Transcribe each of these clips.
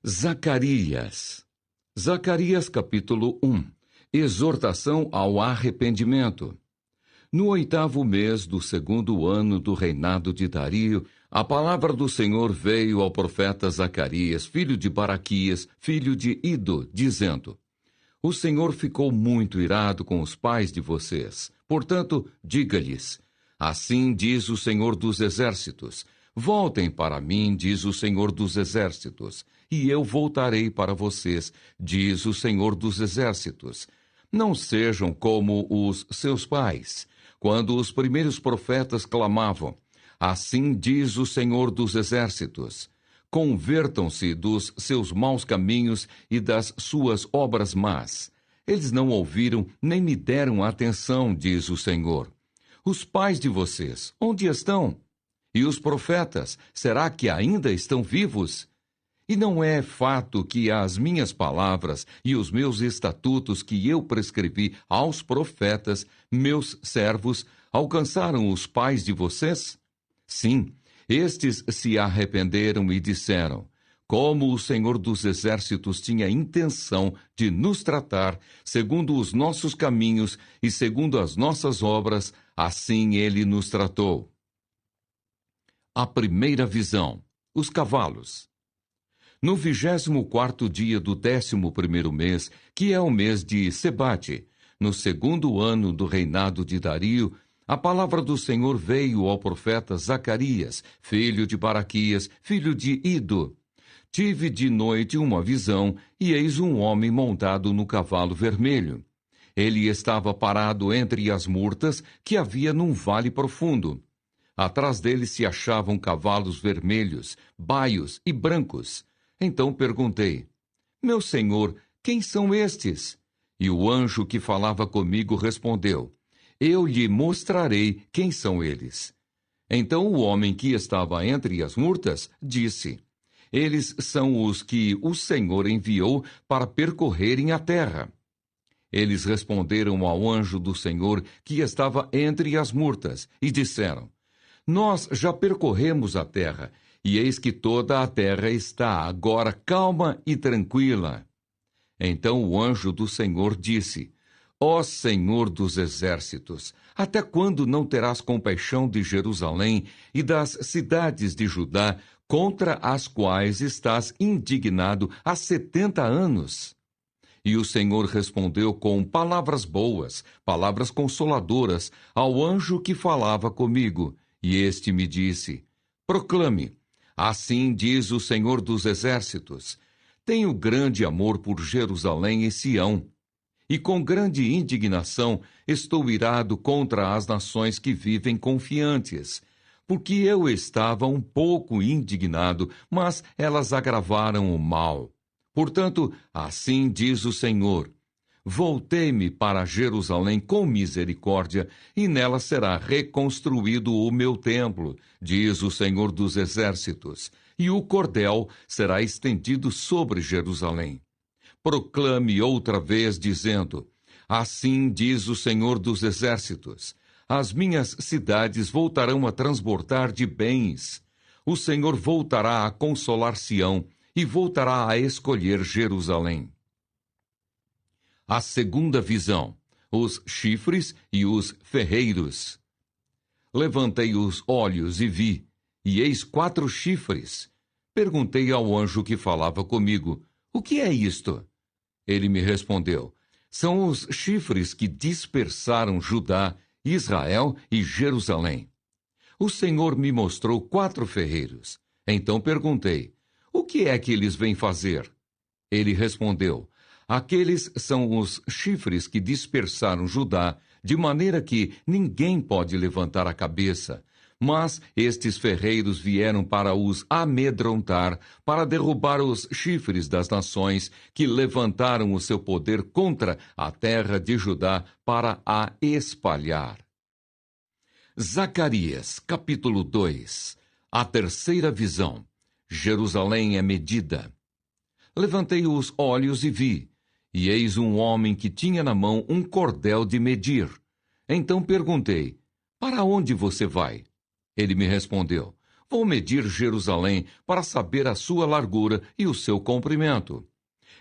Zacarias. Zacarias capítulo 1. Exortação ao arrependimento. No 8º mês do 2º ano do reinado de Dario, a palavra do Senhor veio ao profeta Zacarias, filho de Baraquias, filho de Ido, dizendo: O Senhor ficou muito irado com os pais de vocês. Portanto, diga-lhes: Assim diz o Senhor dos Exércitos: Voltem para mim, diz o Senhor dos Exércitos, e eu voltarei para vocês, diz o Senhor dos Exércitos. Não sejam como os seus pais, quando os primeiros profetas clamavam: Assim diz o Senhor dos Exércitos. Convertam-se dos seus maus caminhos e das suas obras más. Eles não ouviram nem me deram atenção, diz o Senhor. Os pais de vocês, onde estão? E os profetas, será que ainda estão vivos? E não é fato que as minhas palavras e os meus estatutos que eu prescrevi aos profetas, meus servos, alcançaram os pais de vocês? Sim, estes se arrependeram e disseram: Como o Senhor dos Exércitos tinha intenção de nos tratar, segundo os nossos caminhos e segundo as nossas obras, assim ele nos tratou. A primeira visão: os cavalos. No 24º dia do 11º mês, que é o mês de Sebate, no 2º ano do reinado de Dario, a palavra do Senhor veio ao profeta Zacarias, filho de Baraquias, filho de Ido. Tive de noite uma visão, e eis um homem montado no cavalo vermelho. Ele estava parado entre as murtas que havia num vale profundo. Atrás dele se achavam cavalos vermelhos, baios e brancos. Então perguntei: Meu senhor, quem são estes? E o anjo que falava comigo respondeu: Eu lhe mostrarei quem são eles. Então o homem que estava entre as murtas disse: Eles são os que o Senhor enviou para percorrerem a terra. Eles responderam ao anjo do Senhor que estava entre as murtas e disseram: Nós já percorremos a terra, e eis que toda a terra está agora calma e tranquila. Então o anjo do Senhor disse: Ó Senhor dos Exércitos, até quando não terás compaixão de Jerusalém e das cidades de Judá, contra as quais estás indignado há 70 anos? E o Senhor respondeu com palavras boas, palavras consoladoras, ao anjo que falava comigo. E este me disse: Proclame: Assim diz o Senhor dos Exércitos: Tenho grande amor por Jerusalém e Sião, e com grande indignação estou irado contra as nações que vivem confiantes, porque eu estava um pouco indignado, mas elas agravaram o mal. Portanto, assim diz o Senhor: Voltei-me para Jerusalém com misericórdia, e nela será reconstruído o meu templo, diz o Senhor dos Exércitos, e o cordel será estendido sobre Jerusalém. Proclame outra vez, dizendo: Assim diz o Senhor dos Exércitos: As minhas cidades voltarão a transbordar de bens. O Senhor voltará a consolar Sião e voltará a escolher Jerusalém. A segunda visão: os chifres e os ferreiros. Levantei os olhos e vi, e eis 4 chifres. Perguntei ao anjo que falava comigo: O que é isto? Ele me respondeu: São os chifres que dispersaram Judá, Israel e Jerusalém. O Senhor me mostrou 4 ferreiros. Então perguntei: O que é que eles vêm fazer? Ele respondeu: Aqueles são os chifres que dispersaram Judá, de maneira que ninguém pode levantar a cabeça. Mas estes ferreiros vieram para os amedrontar, para derrubar os chifres das nações que levantaram o seu poder contra a terra de Judá para a espalhar. Zacarias, capítulo 2. A terceira visão: Jerusalém é medida. Levantei os olhos e vi, e eis um homem que tinha na mão um cordel de medir. Então perguntei: Para onde você vai? Ele me respondeu: Vou medir Jerusalém para saber a sua largura e o seu comprimento.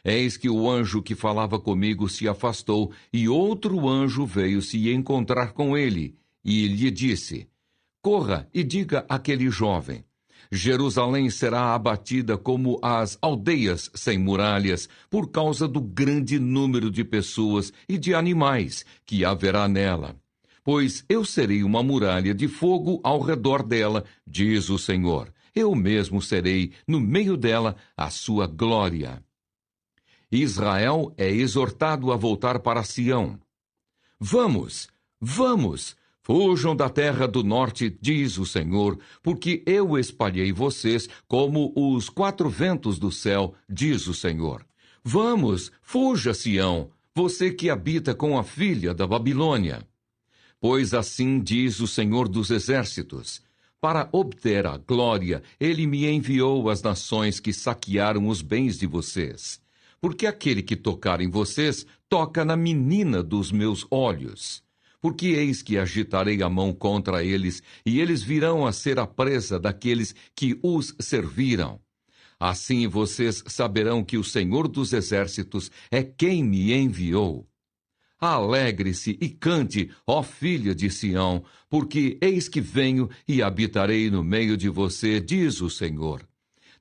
Eis que o anjo que falava comigo se afastou, e outro anjo veio se encontrar com ele, e lhe disse: Corra e diga àquele jovem: Jerusalém será abatida como as aldeias sem muralhas, por causa do grande número de pessoas e de animais que haverá nela. Pois eu serei uma muralha de fogo ao redor dela, diz o Senhor. Eu mesmo serei, no meio dela, a sua glória. Israel é exortado a voltar para Sião. Vamos, vamos, fujam da terra do norte, diz o Senhor, porque eu espalhei vocês como os quatro ventos do céu, diz o Senhor. Vamos, fuja, Sião, você que habita com a filha da Babilônia. Pois assim diz o Senhor dos Exércitos: para obter a glória, ele me enviou às nações que saquearam os bens de vocês. Porque aquele que tocar em vocês, toca na menina dos meus olhos. Porque eis que agitarei a mão contra eles, e eles virão a ser a presa daqueles que os serviram. Assim vocês saberão que o Senhor dos Exércitos é quem me enviou. Alegre-se e cante, ó filha de Sião, porque eis que venho e habitarei no meio de você, diz o Senhor.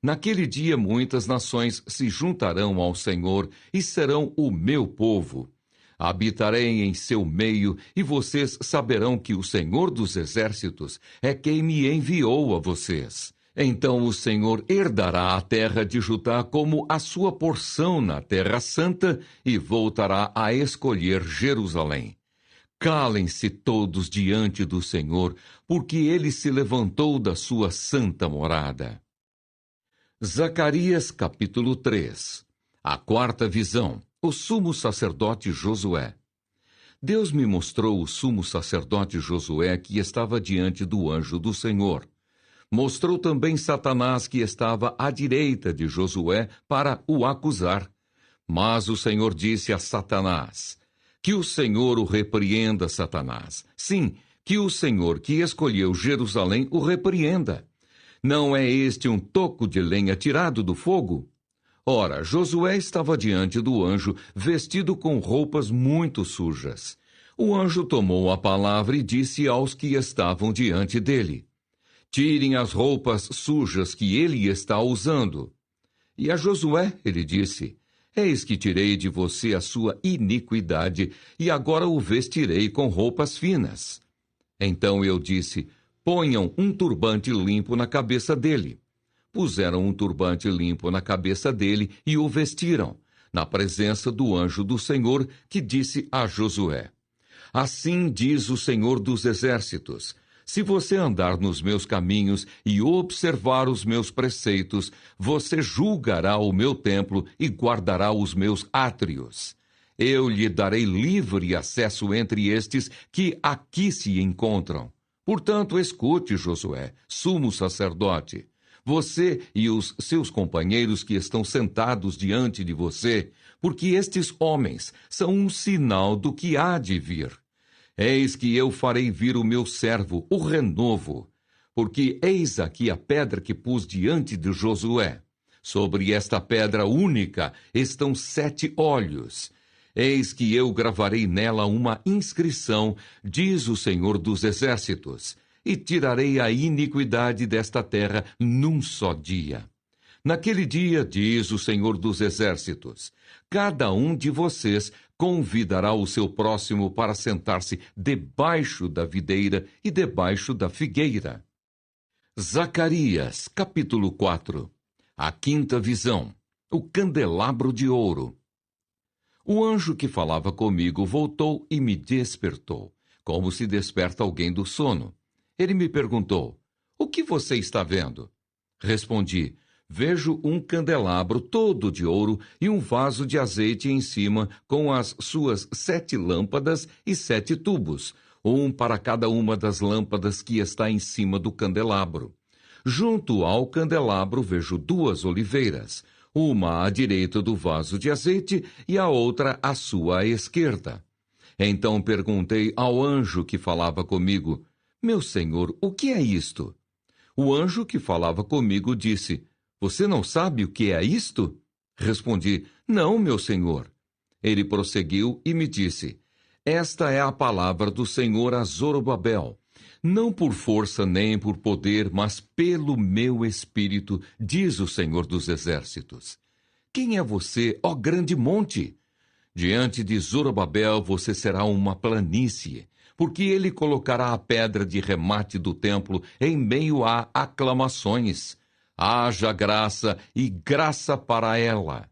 Naquele dia muitas nações se juntarão ao Senhor e serão o meu povo. Habitarei em seu meio e vocês saberão que o Senhor dos Exércitos é quem me enviou a vocês. Então o Senhor herdará a terra de Judá como a sua porção na terra santa e voltará a escolher Jerusalém. Calem-se todos diante do Senhor, porque ele se levantou da sua santa morada. Zacarias capítulo 3. A quarta visão. O sumo sacerdote Josué. Deus me mostrou o sumo sacerdote Josué que estava diante do anjo do Senhor. Mostrou também Satanás que estava à direita de Josué para o acusar. Mas o Senhor disse a Satanás: que o Senhor o repreenda, Satanás. Sim, que o Senhor que escolheu Jerusalém o repreenda. Não é este um toco de lenha tirado do fogo? Ora, Josué estava diante do anjo, vestido com roupas muito sujas. O anjo tomou a palavra e disse aos que estavam diante dele: tirem as roupas sujas que ele está usando. E a Josué ele disse: eis que tirei de você a sua iniquidade, e agora o vestirei com roupas finas. Então eu disse: ponham um turbante limpo na cabeça dele. Puseram um turbante limpo na cabeça dele e o vestiram, na presença do anjo do Senhor, que disse a Josué: assim diz o Senhor dos Exércitos: se você andar nos meus caminhos e observar os meus preceitos, você julgará o meu templo e guardará os meus átrios. Eu lhe darei livre acesso entre estes que aqui se encontram. Portanto, escute, Josué, sumo sacerdote, você e os seus companheiros que estão sentados diante de você, porque estes homens são um sinal do que há de vir. Eis que eu farei vir o meu servo, o renovo, porque eis aqui a pedra que pus diante de Josué. Sobre esta pedra única estão 7 olhos. Eis que eu gravarei nela uma inscrição, diz o Senhor dos Exércitos, e tirarei a iniquidade desta terra num só dia. Naquele dia, diz o Senhor dos Exércitos, cada um de vocês convidará o seu próximo para sentar-se debaixo da videira e debaixo da figueira. Zacarias, capítulo 4. A quinta visão. O candelabro de ouro. O anjo que falava comigo voltou e me despertou, como se desperta alguém do sono. Ele me perguntou: o que você está vendo? Respondi: vejo um candelabro todo de ouro e um vaso de azeite em cima, com as suas 7 lâmpadas e 7 tubos, um para cada uma das lâmpadas que está em cima do candelabro. Junto ao candelabro vejo 2 oliveiras, uma à direita do vaso de azeite e a outra à sua esquerda. Então perguntei ao anjo que falava comigo: meu senhor, o que é isto? O anjo que falava comigo disse: Você não sabe o que é isto? Respondi: Não, meu senhor. Ele prosseguiu e me disse: Esta é a palavra do Senhor a Zorobabel. Não por força nem por poder, mas pelo meu espírito, diz o Senhor dos Exércitos. Quem é você, ó grande monte? Diante de Zorobabel você será uma planície, porque ele colocará a pedra de remate do templo em meio a aclamações. Haja graça e graça para ela.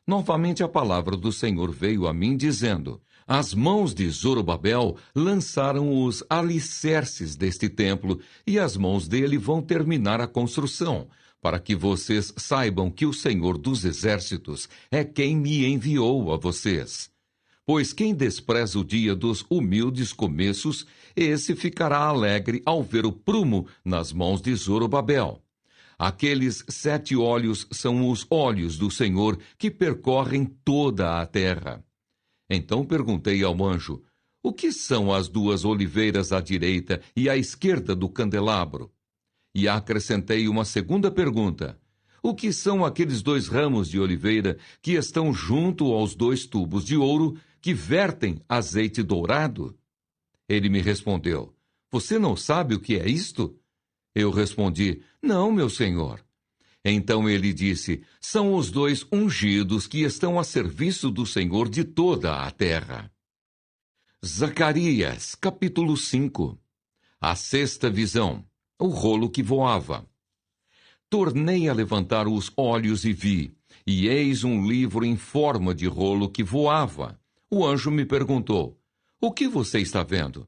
Novamente a palavra do Senhor veio a mim dizendo: As mãos de Zorobabel lançaram os alicerces deste templo, e as mãos dele vão terminar a construção, para que vocês saibam que o Senhor dos Exércitos é quem me enviou a vocês. Pois quem despreza o dia dos humildes começos, esse ficará alegre ao ver o prumo nas mãos de Zorobabel. Aqueles 7 olhos são os olhos do Senhor que percorrem toda a terra. Então perguntei ao anjo: O que são as 2 oliveiras à direita e à esquerda do candelabro? E acrescentei uma segunda pergunta: O que são aqueles 2 ramos de oliveira que estão junto aos 2 tubos de ouro que vertem azeite dourado? Ele me respondeu: Você não sabe o que é isto? Eu respondi: Não, meu senhor. Então ele disse: São os 2 ungidos que estão a serviço do Senhor de toda a terra. Zacarias, capítulo 5. A 6ª visão, o rolo que voava. Tornei a levantar os olhos e vi, e eis um livro em forma de rolo que voava. O anjo me perguntou: O que você está vendo?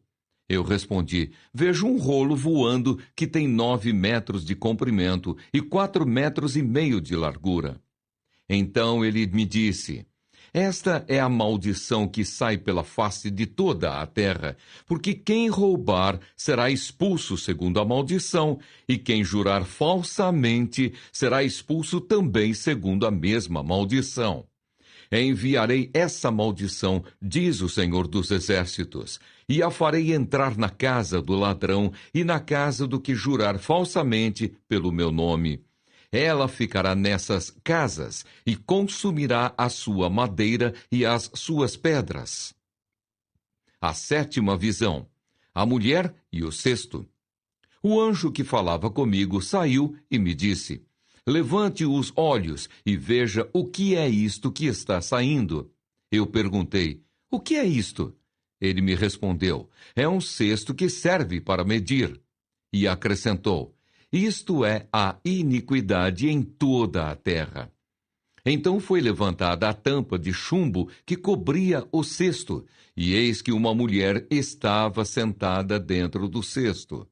Eu respondi: Vejo um rolo voando que tem 9 metros de comprimento e 4,5 metros de largura. Então ele me disse: Esta é a maldição que sai pela face de toda a terra, porque quem roubar será expulso segundo a maldição, e quem jurar falsamente será expulso também segundo a mesma maldição. Enviarei essa maldição, diz o Senhor dos Exércitos, e a farei entrar na casa do ladrão e na casa do que jurar falsamente pelo meu nome. Ela ficará nessas casas e consumirá a sua madeira e as suas pedras. A 7ª visão, a mulher e o cesto. O anjo que falava comigo saiu e me disse: Levante os olhos e veja o que é isto que está saindo. Eu perguntei: O que é isto? Ele me respondeu: É um cesto que serve para medir. E acrescentou: Isto é a iniquidade em toda a terra. Então foi levantada a tampa de chumbo que cobria o cesto, e eis que uma mulher estava sentada dentro do cesto.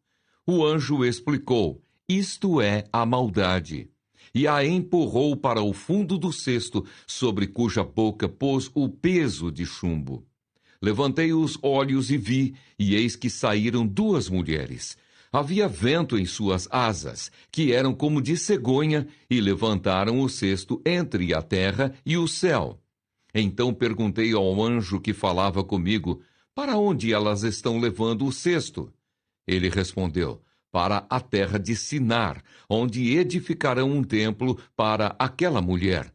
O anjo explicou: Isto é a maldade. E a empurrou para o fundo do cesto, sobre cuja boca pôs o peso de chumbo. Levantei os olhos e vi, e eis que saíram 2 mulheres. Havia vento em suas asas, que eram como de cegonha, e levantaram o cesto entre a terra e o céu. Então perguntei ao anjo que falava comigo: Para onde elas estão levando o cesto? Ele respondeu: Para a terra de Sinar, onde edificarão um templo para aquela mulher.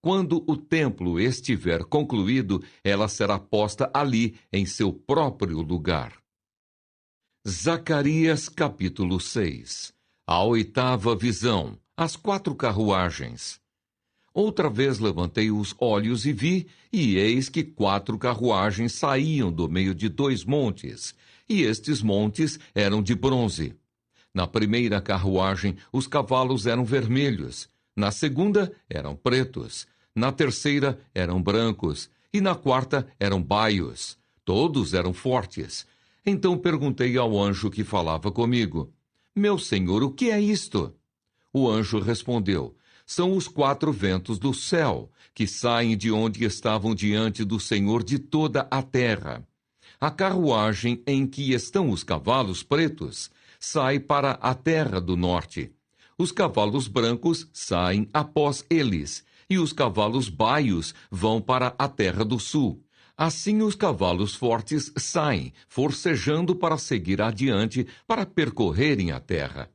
Quando o templo estiver concluído, ela será posta ali, em seu próprio lugar. Zacarias, capítulo 6. A 8ª visão, as 4 carruagens. Outra vez levantei os olhos e vi, e eis que 4 carruagens saíam do meio de 2 montes, e estes montes eram de bronze. Na primeira carruagem, os cavalos eram vermelhos. Na segunda, eram pretos. Na terceira, eram brancos. E na quarta, eram baios. Todos eram fortes. Então perguntei ao anjo que falava comigo: Meu senhor, o que é isto? O anjo respondeu: São os 4 ventos do céu, que saem de onde estavam diante do Senhor de toda a terra. A carruagem em que estão os cavalos pretos sai para a terra do norte. Os cavalos brancos saem após eles, e os cavalos baios vão para a terra do sul. Assim os cavalos fortes saem, forcejando para seguir adiante, para percorrerem a terra.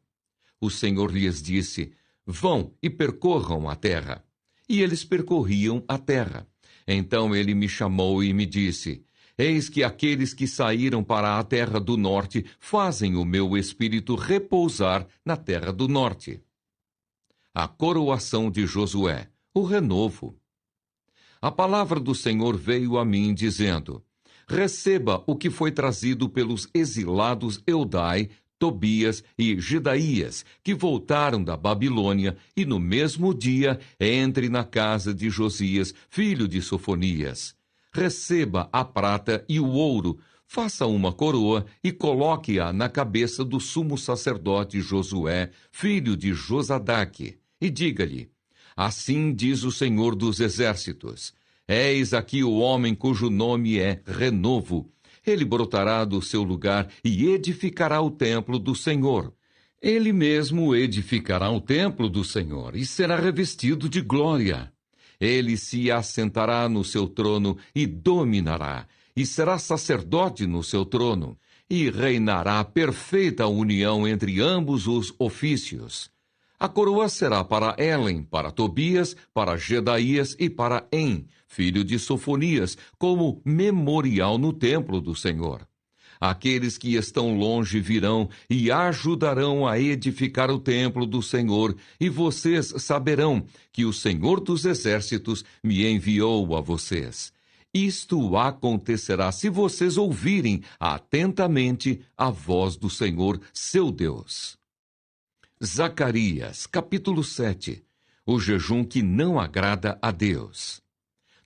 O Senhor lhes disse: vão e percorram a terra. E eles percorriam a terra. Então ele me chamou e me disse: eis que aqueles que saíram para a terra do norte fazem o meu espírito repousar na terra do norte. A coroação de Josué, o renovo. A palavra do Senhor veio a mim dizendo: receba o que foi trazido pelos exilados Eudai, Tobias e Gedaías, que voltaram da Babilônia, e no mesmo dia entre na casa de Josias, filho de Sofonias. Receba a prata e o ouro, faça uma coroa e coloque-a na cabeça do sumo sacerdote Josué, filho de Josadaque, e diga-lhe: assim diz o Senhor dos Exércitos: eis aqui o homem cujo nome é Renovo. Ele brotará do seu lugar e edificará o templo do Senhor. Ele mesmo edificará o templo do Senhor e será revestido de glória. Ele se assentará no seu trono e dominará, e será sacerdote no seu trono, e reinará perfeita união entre ambos os ofícios. A coroa será para Helen, para Tobias, para Gedaías e para En, filho de Sofonias, como memorial no templo do Senhor. Aqueles que estão longe virão e ajudarão a edificar o templo do Senhor, e vocês saberão que o Senhor dos Exércitos me enviou a vocês. Isto acontecerá se vocês ouvirem atentamente a voz do Senhor, seu Deus. Zacarias, capítulo 7. O jejum que não agrada a Deus.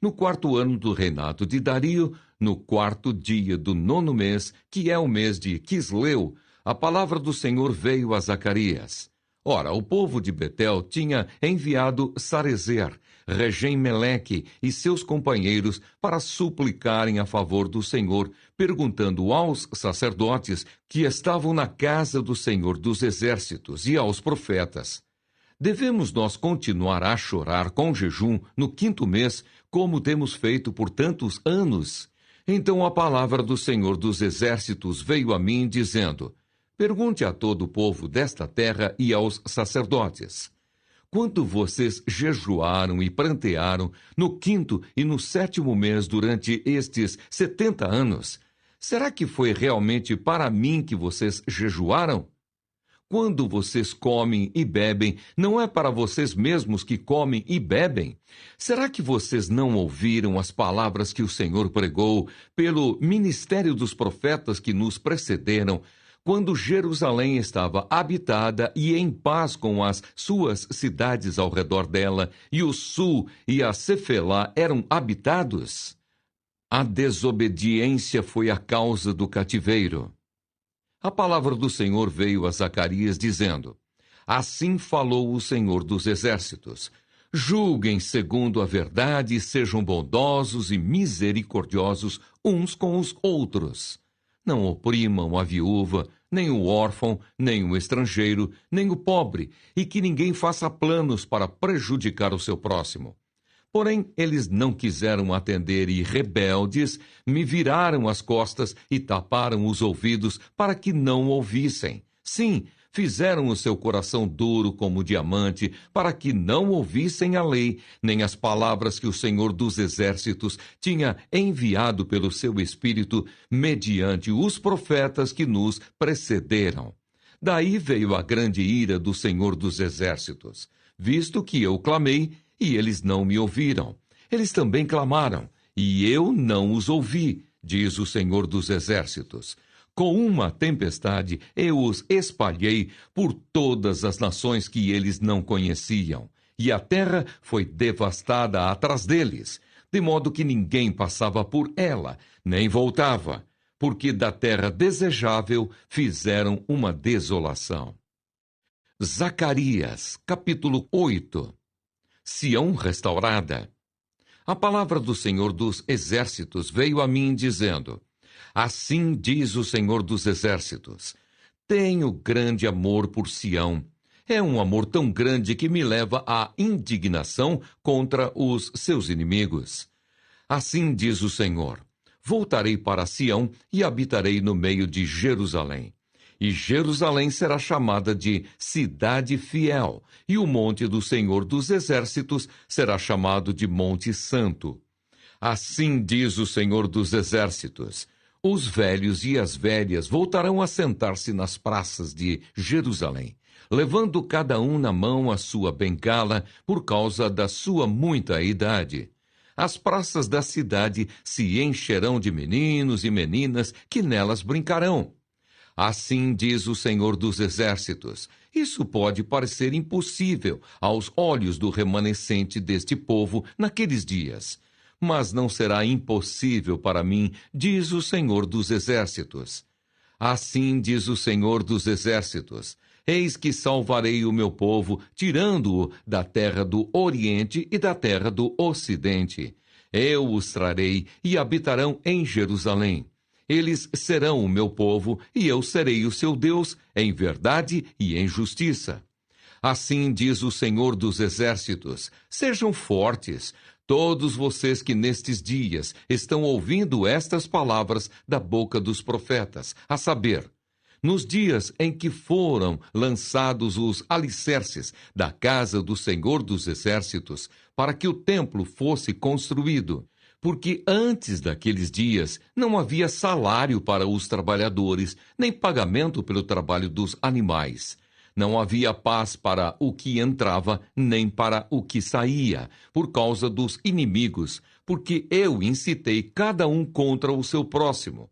No 4º ano do reinado de Dario, no 4º dia do 9º mês, que é o mês de Quisleu, a palavra do Senhor veio a Zacarias. Ora, o povo de Betel tinha enviado Sarezer, Regem-Meleque e seus companheiros para suplicarem a favor do Senhor, perguntando aos sacerdotes que estavam na casa do Senhor dos Exércitos e aos profetas: devemos nós continuar a chorar com jejum no 5º mês, como temos feito por tantos anos? Então a palavra do Senhor dos Exércitos veio a mim, dizendo: pergunte a todo o povo desta terra e aos sacerdotes: quanto vocês jejuaram e prantearam no 5º e no 7º mês durante estes 70 anos? Será que foi realmente para mim que vocês jejuaram? Quando vocês comem e bebem, não é para vocês mesmos que comem e bebem? Será que vocês não ouviram as palavras que o Senhor pregou pelo ministério dos profetas que nos precederam, quando Jerusalém estava habitada e em paz com as suas cidades ao redor dela, e o sul e a Cefelá eram habitados? A desobediência foi a causa do cativeiro. A palavra do Senhor veio a Zacarias, dizendo: assim falou o Senhor dos Exércitos: julguem segundo a verdade e sejam bondosos e misericordiosos uns com os outros. Não oprimam a viúva, nem o órfão, nem o estrangeiro, nem o pobre, e que ninguém faça planos para prejudicar o seu próximo. Porém, eles não quiseram atender e, rebeldes, me viraram as costas e taparam os ouvidos para que não ouvissem. Sim, fizeram o seu coração duro como diamante, para que não ouvissem a lei, nem as palavras que o Senhor dos Exércitos tinha enviado pelo seu Espírito, mediante os profetas que nos precederam. Daí veio a grande ira do Senhor dos Exércitos, visto que eu clamei, e eles não me ouviram. Eles também clamaram, e eu não os ouvi, diz o Senhor dos Exércitos. Com uma tempestade eu os espalhei por todas as nações que eles não conheciam, e a terra foi devastada atrás deles, de modo que ninguém passava por ela, nem voltava, porque da terra desejável fizeram uma desolação. Zacarias, capítulo 8. Sião restaurada. A palavra do Senhor dos Exércitos veio a mim dizendo: assim diz o Senhor dos Exércitos: tenho grande amor por Sião. É um amor tão grande que me leva à indignação contra os seus inimigos. Assim diz o Senhor: voltarei para Sião e habitarei no meio de Jerusalém. E Jerusalém será chamada de Cidade Fiel, e o monte do Senhor dos Exércitos será chamado de Monte Santo. Assim diz o Senhor dos Exércitos: os velhos e as velhas voltarão a sentar-se nas praças de Jerusalém, levando cada um na mão a sua bengala por causa da sua muita idade. As praças da cidade se encherão de meninos e meninas que nelas brincarão. Assim diz o Senhor dos Exércitos: isso pode parecer impossível aos olhos do remanescente deste povo naqueles dias, mas não será impossível para mim, diz o Senhor dos Exércitos. Assim diz o Senhor dos Exércitos: eis que salvarei o meu povo, tirando-o da terra do Oriente e da terra do Ocidente. Eu os trarei e habitarão em Jerusalém. Eles serão o meu povo, e eu serei o seu Deus, em verdade e em justiça. Assim diz o Senhor dos Exércitos: sejam fortes, todos vocês que nestes dias estão ouvindo estas palavras da boca dos profetas, a saber, nos dias em que foram lançados os alicerces da casa do Senhor dos Exércitos, para que o templo fosse construído. Porque antes daqueles dias não havia salário para os trabalhadores, nem pagamento pelo trabalho dos animais. Não havia paz para o que entrava, nem para o que saía, por causa dos inimigos, porque eu incitei cada um contra o seu próximo.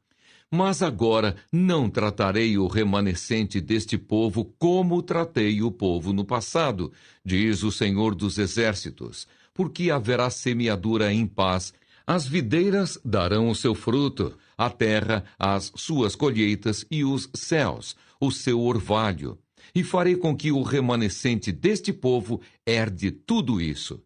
Mas agora não tratarei o remanescente deste povo como tratei o povo no passado, diz o Senhor dos Exércitos, porque haverá semeadura em paz. As videiras darão o seu fruto, a terra as suas colheitas e os céus o seu orvalho. E farei com que o remanescente deste povo herde tudo isso.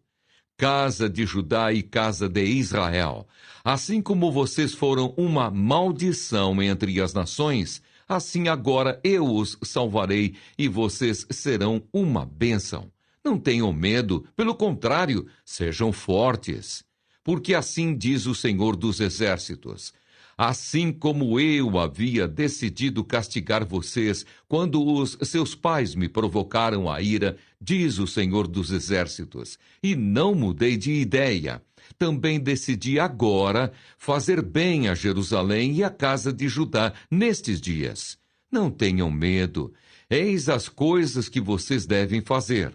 Casa de Judá e casa de Israel, assim como vocês foram uma maldição entre as nações, assim agora eu os salvarei e vocês serão uma bênção. Não tenham medo, pelo contrário, sejam fortes. Porque assim diz o Senhor dos Exércitos: assim como eu havia decidido castigar vocês quando os seus pais me provocaram a ira, diz o Senhor dos Exércitos, e não mudei de ideia, também decidi agora fazer bem a Jerusalém e a casa de Judá nestes dias. Não tenham medo, eis as coisas que vocês devem fazer.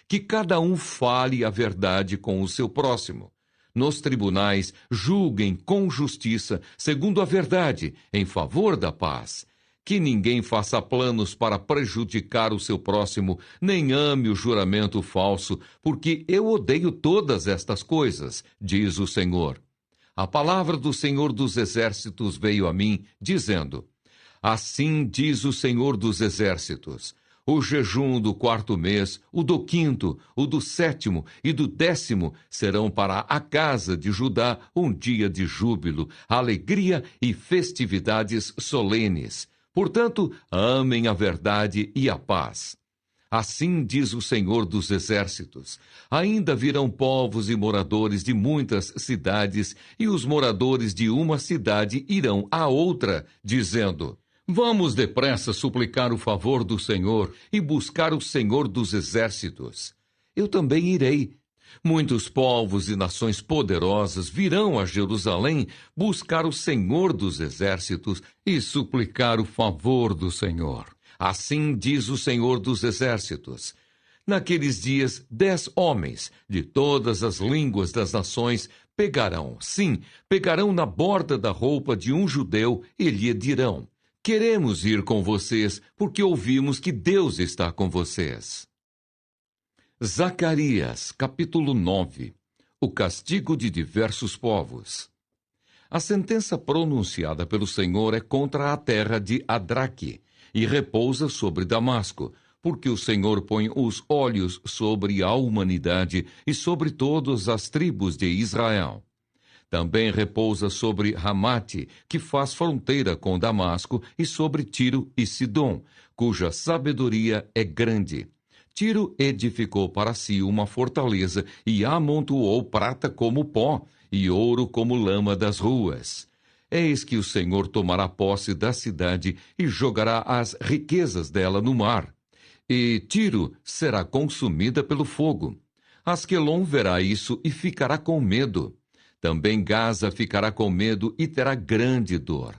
Que cada um fale a verdade com o seu próximo. Nos tribunais, julguem com justiça, segundo a verdade, em favor da paz. Que ninguém faça planos para prejudicar o seu próximo, nem ame o juramento falso, porque eu odeio todas estas coisas, diz o Senhor. A palavra do Senhor dos Exércitos veio a mim, dizendo: assim diz o Senhor dos Exércitos: o jejum do 4º mês, o do 5º, o do 7º e do 10º serão para a casa de Judá um dia de júbilo, alegria e festividades solenes. Portanto, amem a verdade e a paz. Assim diz o Senhor dos Exércitos: ainda virão povos e moradores de muitas cidades, e os moradores de uma cidade irão à outra, dizendo: vamos depressa suplicar o favor do Senhor e buscar o Senhor dos Exércitos. Eu também irei. Muitos povos e nações poderosas virão a Jerusalém buscar o Senhor dos Exércitos e suplicar o favor do Senhor. Assim diz o Senhor dos Exércitos: naqueles dias 10 homens de todas as línguas das nações pegarão na borda da roupa de um judeu e lhe dirão: queremos ir com vocês, porque ouvimos que Deus está com vocês. Zacarias, capítulo 9. O castigo de diversos povos. A sentença pronunciada pelo Senhor é contra a terra de Adraque, e repousa sobre Damasco, porque o Senhor põe os olhos sobre a humanidade e sobre todas as tribos de Israel. Também repousa sobre Ramate, que faz fronteira com Damasco, e sobre Tiro e Sidom, cuja sabedoria é grande. Tiro edificou para si uma fortaleza e amontoou prata como pó e ouro como lama das ruas. Eis que o Senhor tomará posse da cidade e jogará as riquezas dela no mar. E Tiro será consumida pelo fogo. Asquelon verá isso e ficará com medo. Também Gaza ficará com medo e terá grande dor.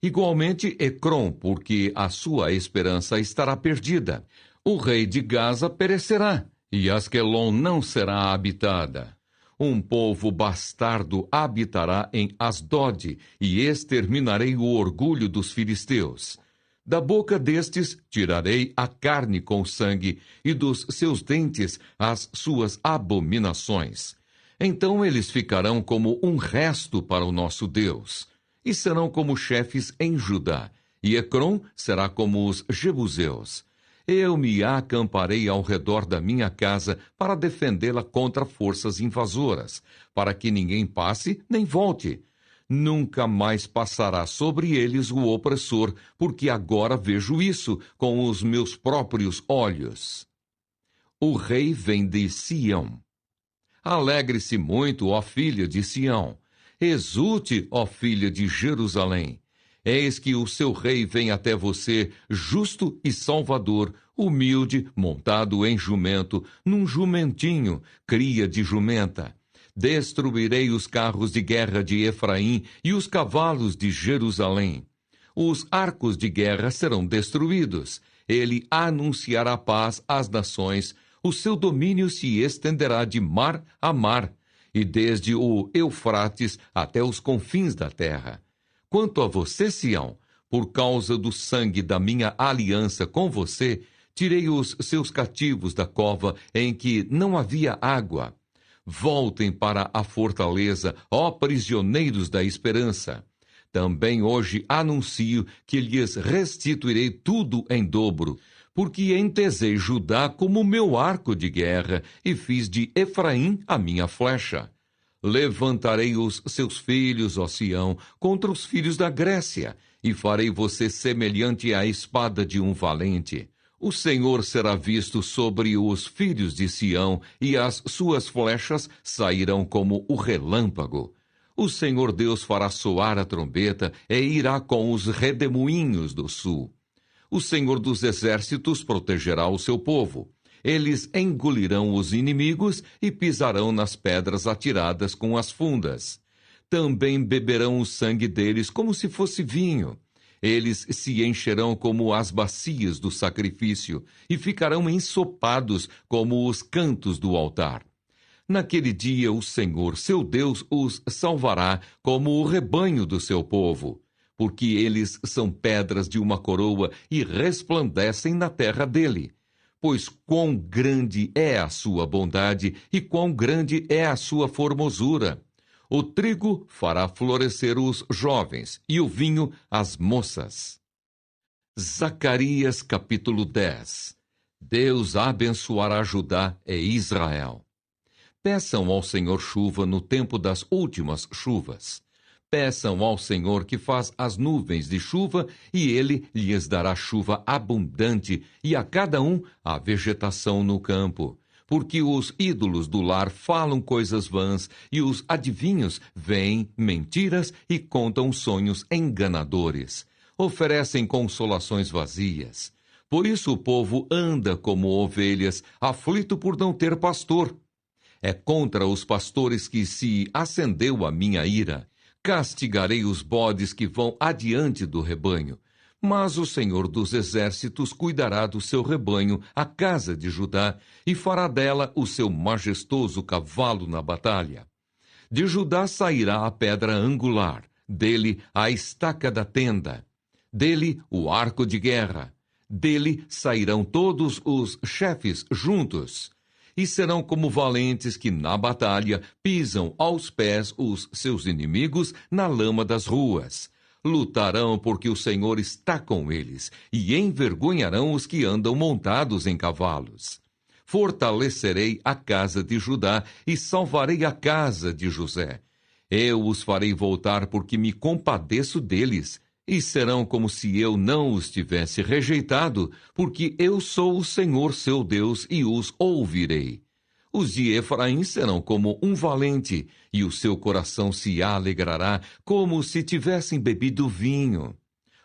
Igualmente Ecrom, porque a sua esperança estará perdida. O rei de Gaza perecerá, e Asquelon não será habitada. Um povo bastardo habitará em Asdod, e exterminarei o orgulho dos filisteus. Da boca destes tirarei a carne com sangue, e dos seus dentes as suas abominações. Então eles ficarão como um resto para o nosso Deus, e serão como chefes em Judá, e Ecrom será como os jebuseus. Eu me acamparei ao redor da minha casa para defendê-la contra forças invasoras, para que ninguém passe nem volte. Nunca mais passará sobre eles o opressor, porque agora vejo isso com os meus próprios olhos. O rei vem de Sião. Alegre-se muito, ó filha de Sião. Exulte, ó filha de Jerusalém. Eis que o seu rei vem até você, justo e salvador, humilde, montado em jumento, num jumentinho, cria de jumenta. Destruirei os carros de guerra de Efraim e os cavalos de Jerusalém. Os arcos de guerra serão destruídos. Ele anunciará paz às nações. O seu domínio se estenderá de mar a mar, e desde o Eufrates até os confins da terra. Quanto a você, Sião, por causa do sangue da minha aliança com você, tirei os seus cativos da cova em que não havia água. Voltem para a fortaleza, ó prisioneiros da esperança. Também hoje anuncio que lhes restituirei tudo em dobro, porque entesei Judá como meu arco de guerra e fiz de Efraim a minha flecha. Levantarei os seus filhos, ó Sião, contra os filhos da Grécia, e farei você semelhante à espada de um valente. O Senhor será visto sobre os filhos de Sião, e as suas flechas sairão como o relâmpago. O Senhor Deus fará soar a trombeta e irá com os redemoinhos do sul. O Senhor dos exércitos protegerá o seu povo. Eles engolirão os inimigos e pisarão nas pedras atiradas com as fundas. Também beberão o sangue deles como se fosse vinho. Eles se encherão como as bacias do sacrifício e ficarão ensopados como os cantos do altar. Naquele dia o Senhor, seu Deus, os salvará como o rebanho do seu povo, porque eles são pedras de uma coroa e resplandecem na terra dele. Pois quão grande é a sua bondade e quão grande é a sua formosura. O trigo fará florescer os jovens e o vinho as moças. Zacarias capítulo 10. Deus abençoará Judá e Israel. Peçam ao Senhor chuva no tempo das últimas chuvas. Peçam ao Senhor que faz as nuvens de chuva, e ele lhes dará chuva abundante, e a cada um a vegetação no campo. Porque os ídolos do lar falam coisas vãs, e os adivinhos veem mentiras e contam sonhos enganadores. Oferecem consolações vazias. Por isso o povo anda como ovelhas, aflito por não ter pastor. É contra os pastores que se acendeu a minha ira. Castigarei os bodes que vão adiante do rebanho. Mas o Senhor dos exércitos cuidará do seu rebanho, a casa de Judá, e fará dela o seu majestoso cavalo na batalha. De Judá sairá a pedra angular, dele a estaca da tenda, dele o arco de guerra, dele sairão todos os chefes juntos. E serão como valentes que na batalha pisam aos pés os seus inimigos na lama das ruas. Lutarão porque o Senhor está com eles, e envergonharão os que andam montados em cavalos. Fortalecerei a casa de Judá e salvarei a casa de José. Eu os farei voltar porque me compadeço deles, e serão como se eu não os tivesse rejeitado, porque eu sou o Senhor seu Deus e os ouvirei. Os de Efraim serão como um valente, e o seu coração se alegrará como se tivessem bebido vinho.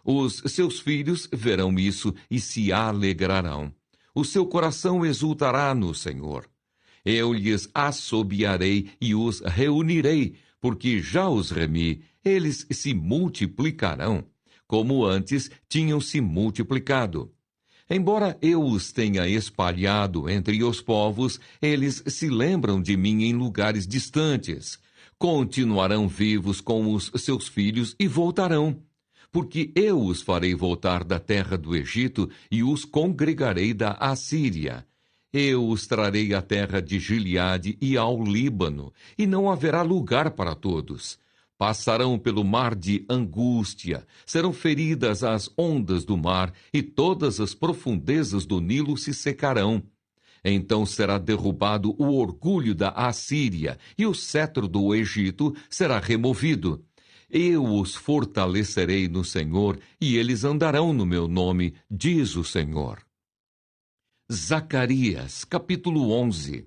Os seus filhos verão isso e se alegrarão. O seu coração exultará no Senhor. Eu lhes assobiarei e os reunirei, porque já os remi, eles se multiplicarão, como antes tinham se multiplicado. Embora eu os tenha espalhado entre os povos, eles se lembram de mim em lugares distantes. Continuarão vivos com os seus filhos e voltarão. Porque eu os farei voltar da terra do Egito e os congregarei da Assíria. Eu os trarei à terra de Gileade e ao Líbano, e não haverá lugar para todos. Passarão pelo mar de angústia, serão feridas as ondas do mar, e todas as profundezas do Nilo se secarão. Então será derrubado o orgulho da Assíria, e o cetro do Egito será removido. Eu os fortalecerei no Senhor, e eles andarão no meu nome, diz o Senhor. Zacarias, capítulo 11.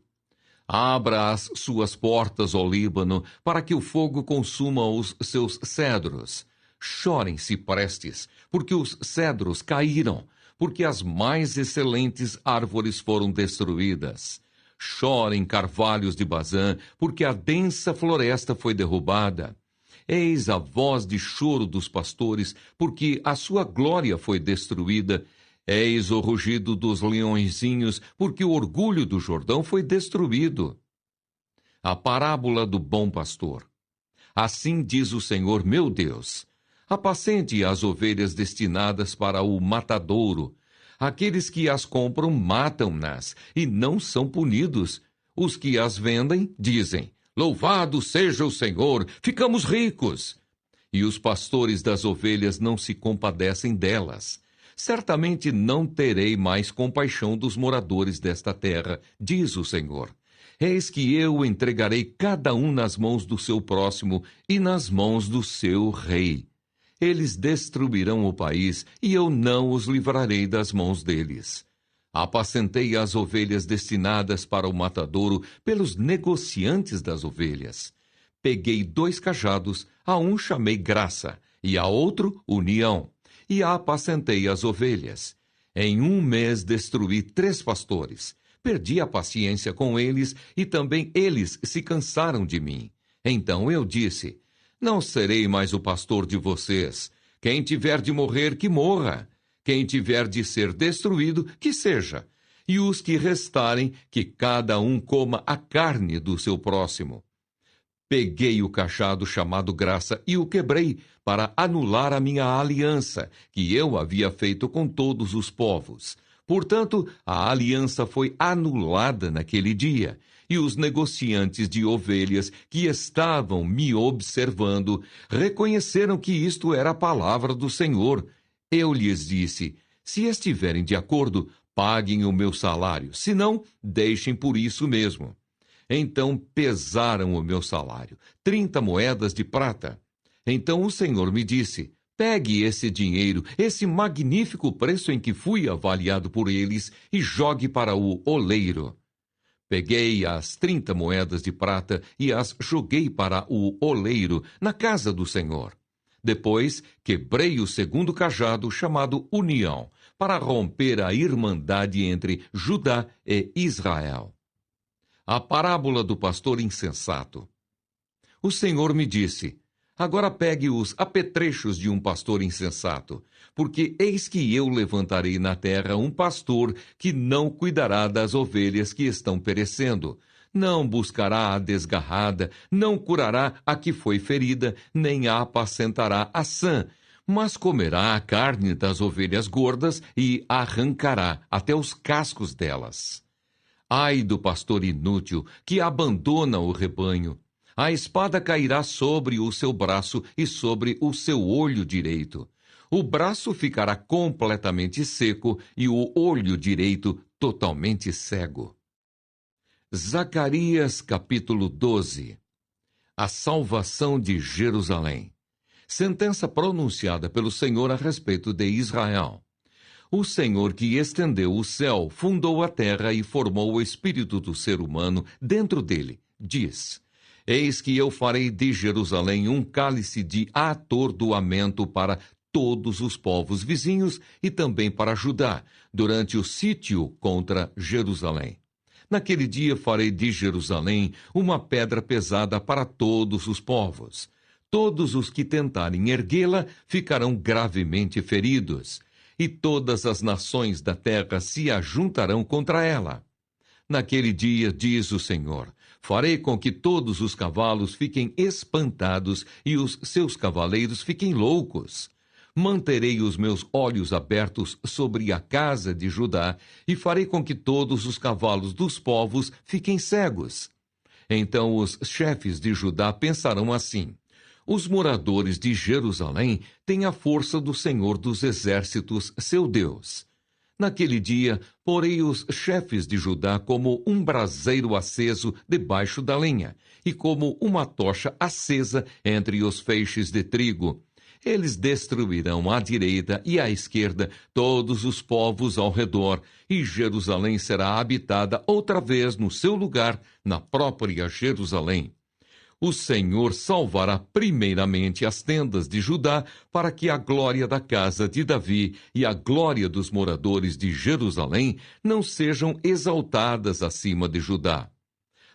Abra as suas portas, ó Líbano, para que o fogo consuma os seus cedros. Chorem ciprestes, porque os cedros caíram, porque as mais excelentes árvores foram destruídas. Chorem carvalhos de Bazã, porque a densa floresta foi derrubada. Eis a voz de choro dos pastores, porque a sua glória foi destruída. Eis o rugido dos leõezinhos, porque o orgulho do Jordão foi destruído. A parábola do bom pastor. Assim diz o Senhor meu Deus: apacente as ovelhas destinadas para o matadouro. Aqueles que as compram matam-nas e não são punidos. Os que as vendem dizem: louvado seja o Senhor, ficamos ricos. E os pastores das ovelhas não se compadecem delas. Certamente não terei mais compaixão dos moradores desta terra, diz o Senhor. Eis que eu entregarei cada um nas mãos do seu próximo e nas mãos do seu rei. Eles destruirão o país, e eu não os livrarei das mãos deles. Apacentei as ovelhas destinadas para o matadouro pelos negociantes das ovelhas. Peguei 2 cajados, a um chamei graça, e a outro união, e apacentei as ovelhas. Em 1 mês destruí 3 pastores. Perdi a paciência com eles, e também eles se cansaram de mim. Então eu disse: não serei mais o pastor de vocês. Quem tiver de morrer, que morra. Quem tiver de ser destruído, que seja. E os que restarem, que cada um coma a carne do seu próximo. Peguei o cajado chamado graça e o quebrei, para anular a minha aliança, que eu havia feito com todos os povos. Portanto, a aliança foi anulada naquele dia, e os negociantes de ovelhas que estavam me observando reconheceram que isto era a palavra do Senhor. Eu lhes disse: se estiverem de acordo, paguem o meu salário, se não, deixem por isso mesmo. Então pesaram o meu salário, 30 moedas de prata. Então o Senhor me disse: pegue esse dinheiro, esse magnífico preço em que fui avaliado por eles, e jogue para o oleiro. Peguei as 30 moedas de prata e as joguei para o oleiro, na casa do Senhor. Depois, quebrei o segundo cajado, chamado União, para romper a irmandade entre Judá e Israel. A parábola do pastor insensato. O Senhor me disse: agora pegue os apetrechos de um pastor insensato, porque eis que eu levantarei na terra um pastor que não cuidará das ovelhas que estão perecendo, não buscará a desgarrada, não curará a que foi ferida, nem a apacentará a sã, mas comerá a carne das ovelhas gordas e arrancará até os cascos delas. Ai do pastor inútil, que abandona o rebanho! A espada cairá sobre o seu braço e sobre o seu olho direito. O braço ficará completamente seco e o olho direito totalmente cego. Zacarias capítulo 12. A salvação de Jerusalém. Sentença pronunciada pelo Senhor a respeito de Israel. O Senhor que estendeu o céu, fundou a terra e formou o espírito do ser humano dentro dele, diz: Eis que eu farei de Jerusalém um cálice de atordoamento para todos os povos vizinhos e também para Judá, durante o sítio contra Jerusalém. Naquele dia farei de Jerusalém uma pedra pesada para todos os povos. Todos os que tentarem erguê-la ficarão gravemente feridos, e todas as nações da terra se ajuntarão contra ela. Naquele dia, diz o Senhor, farei com que todos os cavalos fiquem espantados e os seus cavaleiros fiquem loucos. Manterei os meus olhos abertos sobre a casa de Judá e farei com que todos os cavalos dos povos fiquem cegos. Então os chefes de Judá pensarão assim: os moradores de Jerusalém têm a força do Senhor dos Exércitos, seu Deus. Naquele dia, porei os chefes de Judá como um braseiro aceso debaixo da lenha, e como uma tocha acesa entre os feixes de trigo. Eles destruirão à direita e à esquerda todos os povos ao redor, e Jerusalém será habitada outra vez no seu lugar, na própria Jerusalém. O Senhor salvará primeiramente as tendas de Judá, para que a glória da casa de Davi e a glória dos moradores de Jerusalém não sejam exaltadas acima de Judá.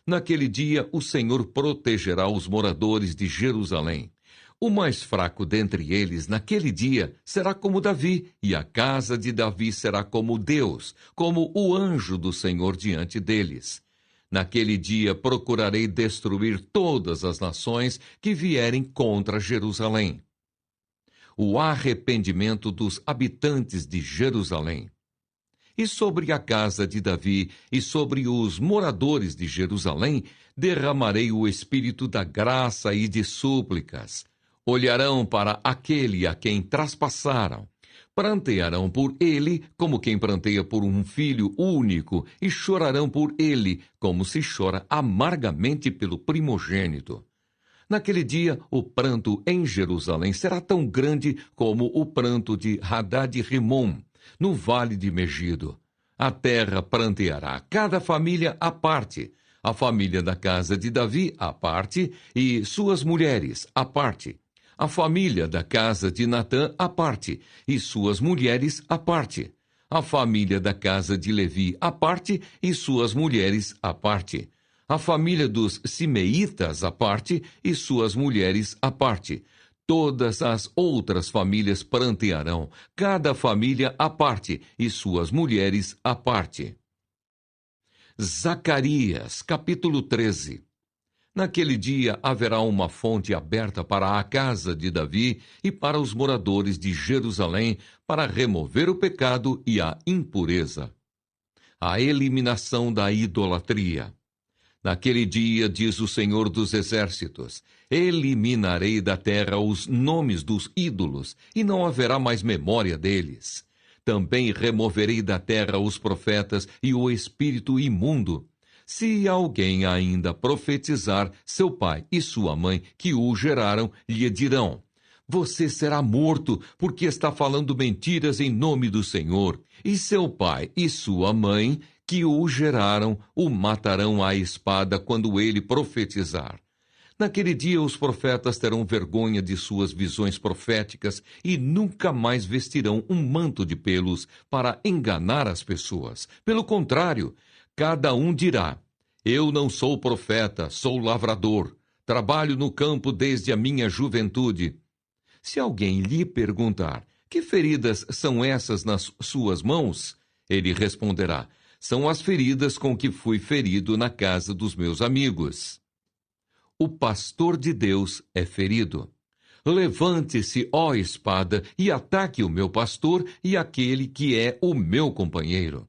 Naquele dia, o Senhor protegerá os moradores de Jerusalém. O mais fraco dentre eles, naquele dia, será como Davi, e a casa de Davi será como Deus, como o anjo do Senhor diante deles. Naquele dia procurarei destruir todas as nações que vierem contra Jerusalém. O arrependimento dos habitantes de Jerusalém. E sobre a casa de Davi e sobre os moradores de Jerusalém derramarei o espírito da graça e de súplicas. Olharão para aquele a quem traspassaram. Prantearão por ele como quem pranteia por um filho único, e chorarão por ele como se chora amargamente pelo primogênito. Naquele dia, o pranto em Jerusalém será tão grande como o pranto de Hadad-Rimom, no vale de Megido. A terra pranteará, cada família à parte, a família da casa de Davi à parte, e suas mulheres à parte. A família da casa de Natã à parte, e suas mulheres à parte. A família da casa de Levi à parte, e suas mulheres à parte. A família dos Simeitas à parte, e suas mulheres à parte. Todas as outras famílias prantearão, cada família à parte, e suas mulheres à parte. Zacarias, capítulo 13. Naquele dia haverá uma fonte aberta para a casa de Davi e para os moradores de Jerusalém, para remover o pecado e a impureza. A eliminação da idolatria. Naquele dia, diz o Senhor dos Exércitos, eliminarei da terra os nomes dos ídolos, e não haverá mais memória deles. Também removerei da terra os profetas e o espírito imundo. Se alguém ainda profetizar, seu pai e sua mãe, que o geraram, lhe dirão: você será morto, porque está falando mentiras em nome do Senhor. E seu pai e sua mãe, que o geraram, o matarão à espada quando ele profetizar. Naquele dia os profetas terão vergonha de suas visões proféticas e nunca mais vestirão um manto de pelos para enganar as pessoas. Pelo contrário, cada um dirá: eu não sou profeta, sou lavrador. Trabalho no campo desde a minha juventude. Se alguém lhe perguntar: que feridas são essas nas suas mãos? Ele responderá: são as feridas com que fui ferido na casa dos meus amigos. O pastor de Deus é ferido. Levante-se, ó espada, e ataque o meu pastor e aquele que é o meu companheiro.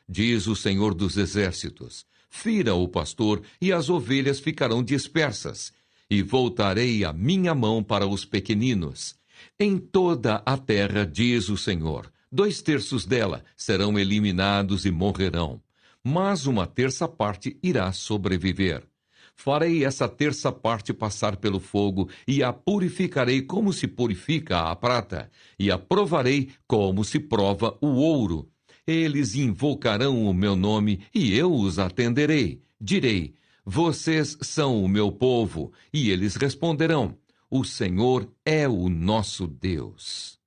Diz o Senhor dos Exércitos: fira o pastor, e as ovelhas ficarão dispersas, e voltarei a minha mão para os pequeninos. Em toda a terra, diz o Senhor, 2/3 dela serão eliminados e morrerão, mas 1/3 parte irá sobreviver. Farei essa terça parte passar pelo fogo, e a purificarei como se purifica a prata, e a provarei como se prova o ouro. Eles invocarão o meu nome, e eu os atenderei. Direi: vocês são o meu povo, e eles responderão: o Senhor é o nosso Deus.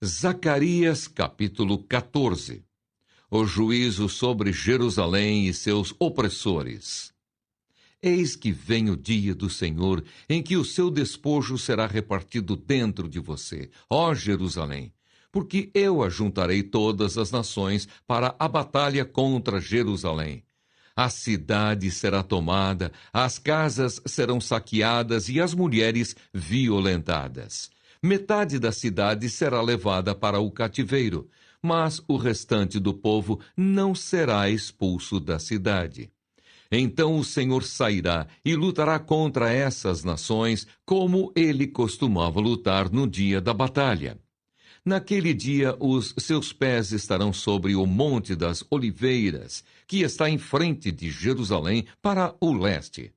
Zacarias capítulo 14. O juízo sobre Jerusalém e seus opressores. Eis que vem o dia do Senhor, em que o seu despojo será repartido dentro de você, ó Jerusalém, porque eu ajuntarei todas as nações para a batalha contra Jerusalém. A cidade será tomada, as casas serão saqueadas e as mulheres violentadas. Metade da cidade será levada para o cativeiro, mas o restante do povo não será expulso da cidade. Então o Senhor sairá e lutará contra essas nações, como ele costumava lutar no dia da batalha. Naquele dia, os seus pés estarão sobre o Monte das Oliveiras, que está em frente de Jerusalém para o leste.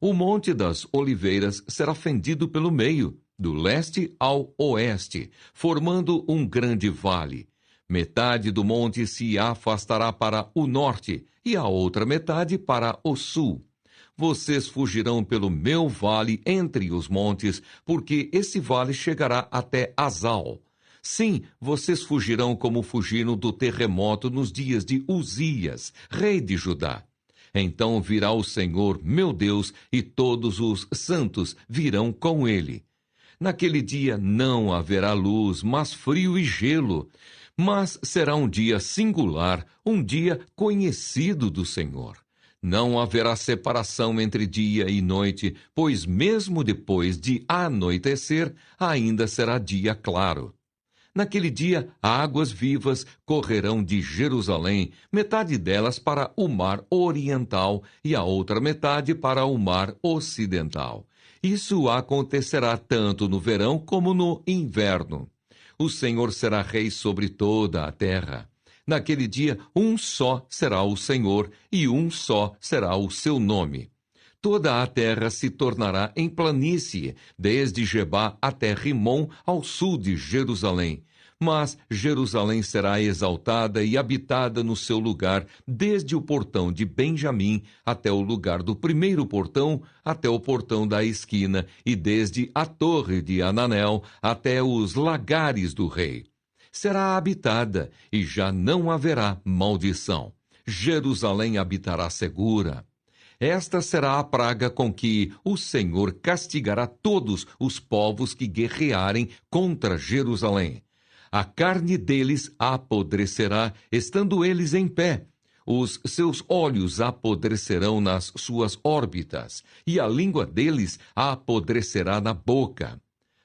O Monte das Oliveiras será fendido pelo meio, do leste ao oeste, formando um grande vale. Metade do monte se afastará para o norte e a outra metade para o sul. Vocês fugirão pelo meu vale entre os montes, porque esse vale chegará até Azal. Sim, vocês fugirão como fugiram do terremoto nos dias de Uzias, rei de Judá. Então virá o Senhor, meu Deus, e todos os santos virão com ele. Naquele dia não haverá luz, mas frio e gelo. Mas será um dia singular, um dia conhecido do Senhor. Não haverá separação entre dia e noite, pois mesmo depois de anoitecer, ainda será dia claro. Naquele dia, águas vivas correrão de Jerusalém, metade delas para o mar oriental e a outra metade para o mar ocidental. Isso acontecerá tanto no verão como no inverno. O Senhor será rei sobre toda a terra. Naquele dia, um só será o Senhor e um só será o seu nome. Toda a terra se tornará em planície, desde Gebá até Rimom, ao sul de Jerusalém. Mas Jerusalém será exaltada e habitada no seu lugar, desde o portão de Benjamim até o lugar do primeiro portão, até o portão da esquina, e desde a torre de Ananel até os lagares do rei. Será habitada, e já não haverá maldição. Jerusalém habitará segura. Esta será a praga com que o Senhor castigará todos os povos que guerrearem contra Jerusalém. A carne deles apodrecerá, estando eles em pé. Os seus olhos apodrecerão nas suas órbitas, e a língua deles apodrecerá na boca.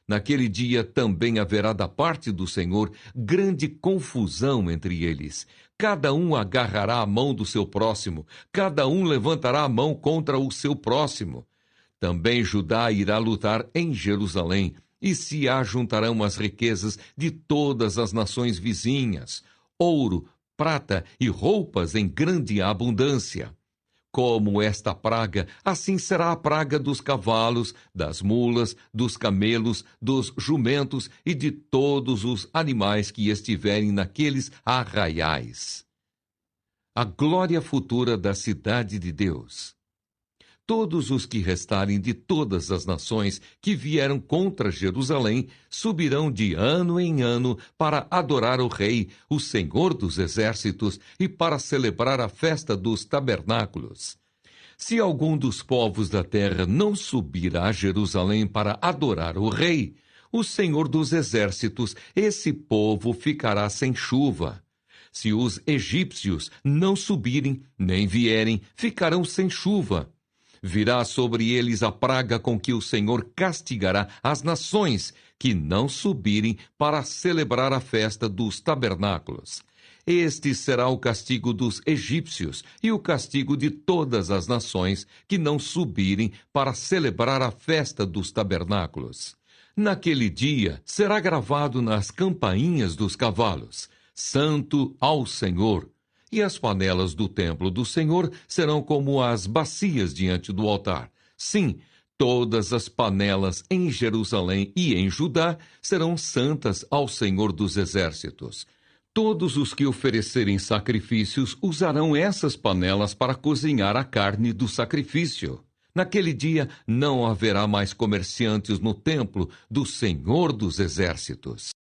Naquele dia também haverá da parte do Senhor grande confusão entre eles. Cada um agarrará a mão do seu próximo, cada um levantará a mão contra o seu próximo. Também Judá irá lutar em Jerusalém, e se ajuntarão as riquezas de todas as nações vizinhas, ouro, prata e roupas em grande abundância. Como esta praga, assim será a praga dos cavalos, das mulas, dos camelos, dos jumentos e de todos os animais que estiverem naqueles arraiais. A glória futura da cidade de Deus. Todos os que restarem de todas as nações que vieram contra Jerusalém subirão de ano em ano para adorar o Rei, o Senhor dos Exércitos, e para celebrar a festa dos tabernáculos. Se algum dos povos da terra não subir a Jerusalém para adorar o Rei, o Senhor dos Exércitos, esse povo ficará sem chuva. Se os egípcios não subirem, nem vierem, ficarão sem chuva. Virá sobre eles a praga com que o Senhor castigará as nações que não subirem para celebrar a festa dos tabernáculos. Este será o castigo dos egípcios e o castigo de todas as nações que não subirem para celebrar a festa dos tabernáculos. Naquele dia será gravado nas campainhas dos cavalos: Santo ao Senhor. E as panelas do templo do Senhor serão como as bacias diante do altar. Sim, todas as panelas em Jerusalém e em Judá serão santas ao Senhor dos Exércitos. Todos os que oferecerem sacrifícios usarão essas panelas para cozinhar a carne do sacrifício. Naquele dia não haverá mais comerciantes no templo do Senhor dos Exércitos.